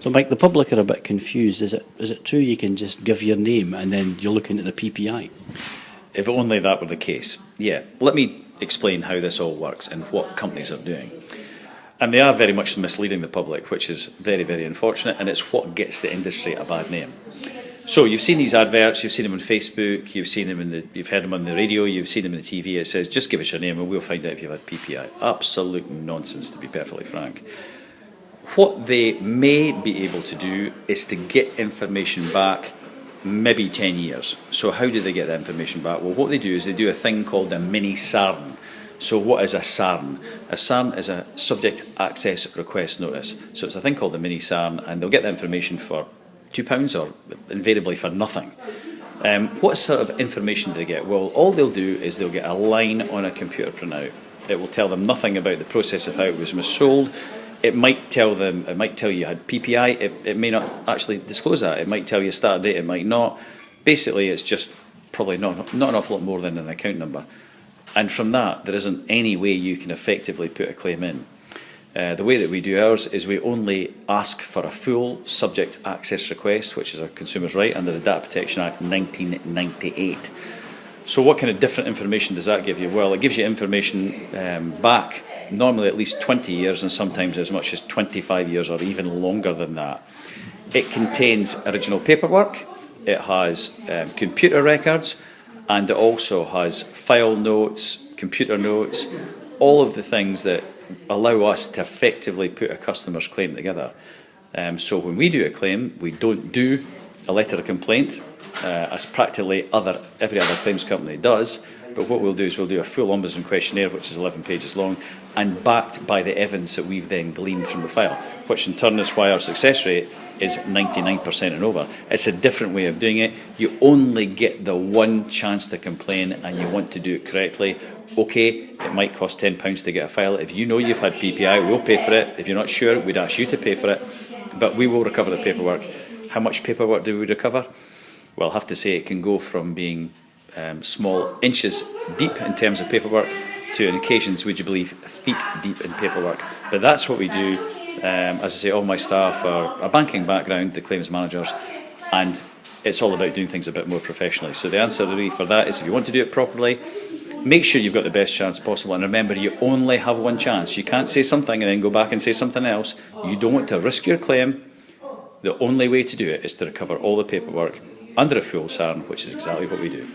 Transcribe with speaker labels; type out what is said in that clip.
Speaker 1: So, Mike, the public are a bit confused. Is it true you can just give your name and then you're looking at the PPI?
Speaker 2: If only that were the case. Yeah, let me explain how this all works and what companies are doing. And they are very much misleading the public, which is very, very unfortunate, and it's what gets the industry a bad name. So you've seen these adverts, you've seen them on Facebook, you've heard them on the radio, you've seen them on the TV. It says, just give us your name and we'll find out if you've had PPI. Absolute nonsense, to be perfectly frank. What they may be able to do is to get information back maybe 10 years. So how do they get that information back? Well, what they do is they do a thing called a mini SARN. So what is a SARN? A SARN is a Subject Access Request Notice. So it's a thing called a mini SARN, and they'll get the information for £2 or invariably for nothing. What sort of information do they get? Well, all they'll do is they'll get a line on a computer printout. It will tell them nothing about the process of how it was missold. It might tell you you had PPI. It may not actually disclose that. It might tell you a start date. It might not. Basically, it's just probably not an awful lot more than an account number. And from that, there isn't any way you can effectively put a claim in. The way that we do ours is we only ask for a full subject access request, which is a consumer's right under the Data Protection Act 1998. So what kind of different information does that give you? Well, it gives you information back normally at least 20 years and sometimes as much as 25 years or even longer than that. It contains original paperwork, it has computer records, and it also has file notes, computer notes, all of the things that allow us to effectively put a customer's claim together. So when we do a claim, we don't do a letter of complaint, as practically every other claims company does, but what we'll do is we'll do a full ombudsman questionnaire, which is 11 pages long, and backed by the evidence that we've then gleaned from the file, which in turn is why our success rate is 99% and over. It's a different way of doing it. You only get the one chance to complain and you want to do it correctly. Okay, it might cost £10 to get a file. If you know you've had PPI, we'll pay for it. If you're not sure, we'd ask you to pay for it, but we will recover the paperwork. How much paperwork do we recover? Well, I'll have to say it can go from being small inches deep in terms of paperwork to, on occasions, would you believe, feet deep in paperwork. But that's what we do. As I say, all my staff are a banking background, the claims managers, and it's all about doing things a bit more professionally. So the answer really for that is, if you want to do it properly, make sure you've got the best chance possible, and remember, you only have one chance. You can't say something and then go back and say something else. You don't want to risk your claim. The only way to do it is to recover all the paperwork under a full SARN, which is exactly what we do.